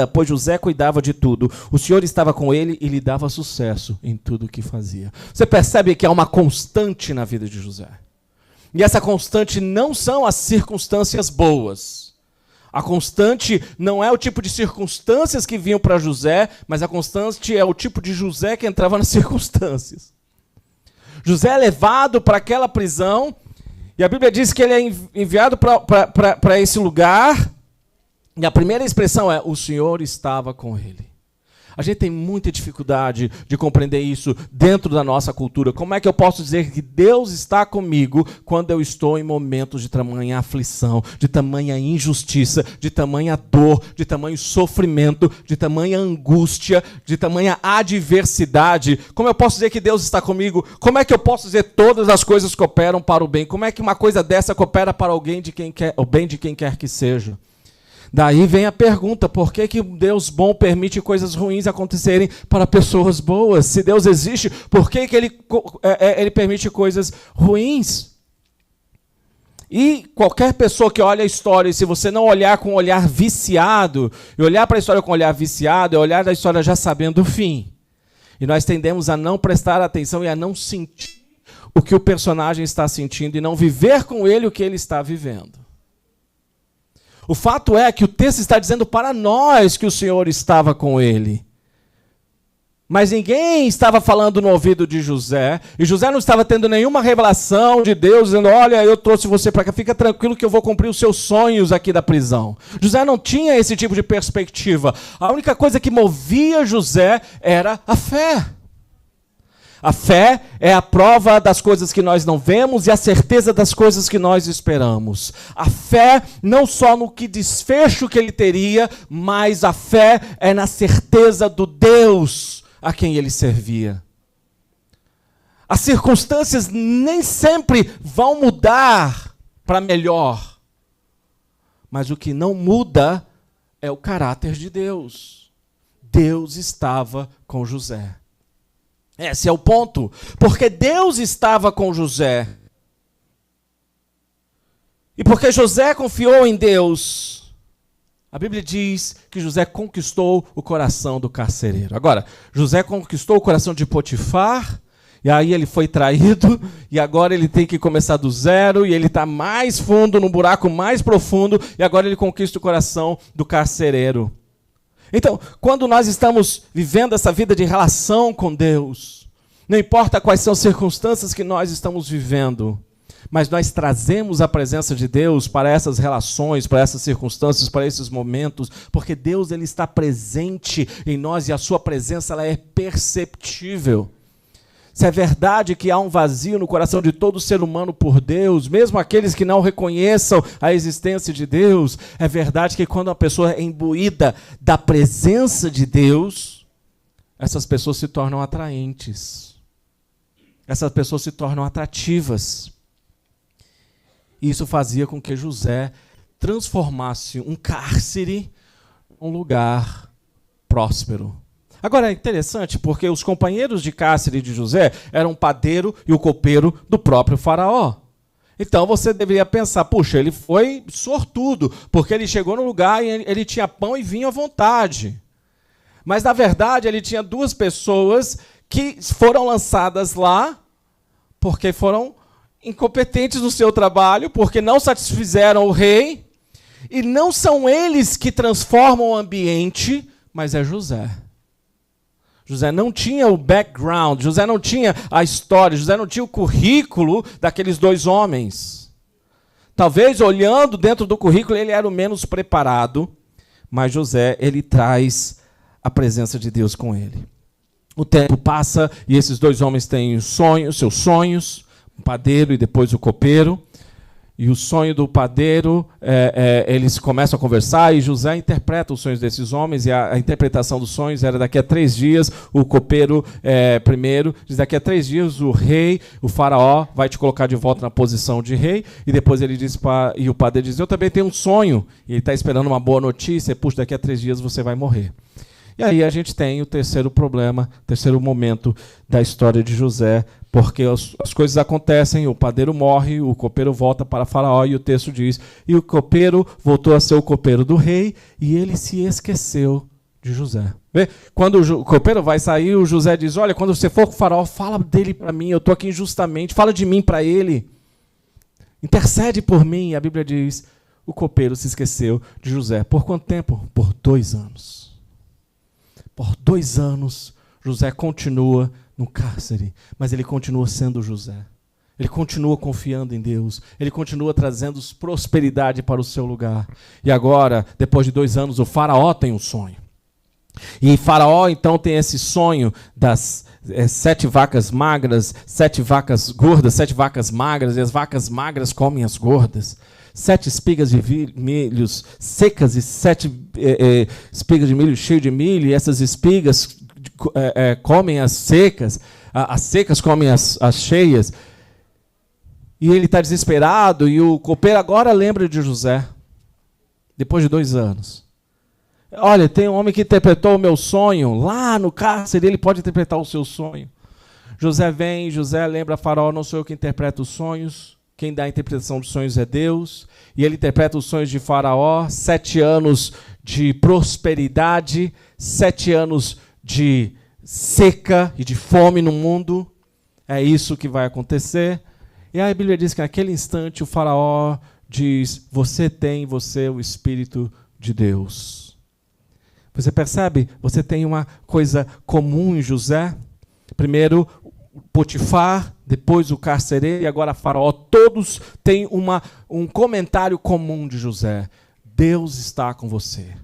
pois José cuidava de tudo. O Senhor estava com ele e lhe dava sucesso em tudo o que fazia. Você percebe que há uma constante na vida de José. E essa constante não são as circunstâncias boas. A constante não é o tipo de circunstâncias que vinham para José, mas a constante é o tipo de José que entrava nas circunstâncias. José é levado para aquela prisão, e a Bíblia diz que ele é enviado para esse lugar, e a primeira expressão é: o Senhor estava com ele. A gente tem muita dificuldade de compreender isso dentro da nossa cultura. Como é que eu posso dizer que Deus está comigo quando eu estou em momentos de tamanha aflição, de tamanha injustiça, de tamanha dor, de tamanho sofrimento, de tamanha angústia, de tamanha adversidade? Como eu posso dizer que Deus está comigo? Como é que eu posso dizer todas as coisas cooperam para o bem? Como é que uma coisa dessa coopera para alguém o bem de quem quer que seja? Daí vem a pergunta: por que que Deus bom permite coisas ruins acontecerem para pessoas boas? Se Deus existe, por que que ele permite coisas ruins? E qualquer pessoa que olha a história, e se você não olhar com um olhar viciado, e olhar para a história com um olhar viciado, é olhar da história já sabendo o fim. E nós tendemos a não prestar atenção e a não sentir o que o personagem está sentindo e não viver com ele o que ele está vivendo. O fato é que o texto está dizendo para nós que o Senhor estava com ele. Mas ninguém estava falando no ouvido de José, e José não estava tendo nenhuma revelação de Deus, dizendo: olha, eu trouxe você para cá, fica tranquilo que eu vou cumprir os seus sonhos aqui da prisão. José não tinha esse tipo de perspectiva. A única coisa que movia José era a fé. A fé é a prova das coisas que nós não vemos e a certeza das coisas que nós esperamos. A fé não só no que desfecho que ele teria, mas a fé é na certeza do Deus a quem ele servia. As circunstâncias nem sempre vão mudar para melhor, mas o que não muda é o caráter de Deus. Deus estava com José. Esse é o ponto, porque Deus estava com José. E porque José confiou em Deus, a Bíblia diz que José conquistou o coração do carcereiro. Agora, José conquistou o coração de Potifar, e aí ele foi traído, e agora ele tem que começar do zero, e ele está mais fundo, num buraco mais profundo, e agora ele conquista o coração do carcereiro. Então, quando nós estamos vivendo essa vida de relação com Deus, não importa quais são as circunstâncias que nós estamos vivendo, mas nós trazemos a presença de Deus para essas relações, para essas circunstâncias, para esses momentos, porque Deus ele está presente em nós e a sua presença ela é perceptível. Se é verdade que há um vazio no coração de todo ser humano por Deus, mesmo aqueles que não reconheçam a existência de Deus, é verdade que quando uma pessoa é imbuída da presença de Deus, essas pessoas se tornam atraentes. Essas pessoas se tornam atrativas. E isso fazia com que José transformasse um cárcere num lugar próspero. Agora é interessante porque os companheiros de cárcere de José eram o padeiro e o copeiro do próprio faraó. Então você deveria pensar: puxa, ele foi sortudo, porque ele chegou no lugar e ele tinha pão e vinho à vontade. Mas na verdade ele tinha duas pessoas que foram lançadas lá porque foram incompetentes no seu trabalho, porque não satisfizeram o rei, e não são eles que transformam o ambiente, mas é José. José não tinha o background, José não tinha a história, José não tinha o currículo daqueles dois homens. Talvez, olhando dentro do currículo, ele era o menos preparado, mas José, ele traz a presença de Deus com ele. O tempo passa e esses dois homens têm seus sonhos, o padeiro e depois o copeiro. E o sonho do padeiro, eles começam a conversar e José interpreta os sonhos desses homens, e a interpretação dos sonhos era: daqui a 3 dias, o copeiro primeiro diz: daqui a 3 dias o rei, o faraó, vai te colocar de volta na posição de rei, e depois ele diz, e o padeiro diz: eu também tenho um sonho, e ele está esperando uma boa notícia, puxa, daqui a 3 dias você vai morrer. E aí a gente tem o terceiro problema, terceiro momento da história de José Porque as coisas acontecem, o padeiro morre, o copeiro volta para Faraó, e o texto diz, e o copeiro voltou a ser o copeiro do rei, e ele se esqueceu de José. Vê? Quando o copeiro vai sair, o José diz, olha, quando você for com o Faraó, fala dele para mim, eu estou aqui injustamente, fala de mim para ele. Intercede por mim. E a Bíblia diz, o copeiro se esqueceu de José. Por quanto tempo? Por 2 anos. Por 2 anos, José continua no cárcere, mas ele continua sendo José. Ele continua confiando em Deus. Ele continua trazendo prosperidade para o seu lugar. E agora, depois de 2 anos, o Faraó tem um sonho. E Faraó, então, tem esse sonho das 7 vacas magras, 7 vacas gordas, 7 vacas magras, e as vacas magras comem as gordas. 7 espigas de milho secas e 7 espigas de milho cheio de milho, e essas espigas comem as secas comem as cheias. E ele está desesperado, e o copeiro agora lembra de José, depois de 2 anos. Olha, tem um homem que interpretou o meu sonho, lá no cárcere ele pode interpretar o seu sonho. José vem, José lembra a Faraó, não sou eu que interpreto os sonhos, quem dá a interpretação dos sonhos é Deus, e ele interpreta os sonhos de Faraó, 7 anos de prosperidade, 7 anos de seca e de fome no mundo, é isso que vai acontecer. E a Bíblia diz que naquele instante o Faraó diz, você tem em você o Espírito de Deus. Você percebe? Você tem uma coisa comum em José. Primeiro Potifar, depois o carcereiro e agora Faraó. Todos têm um comentário comum de José. Deus está com você.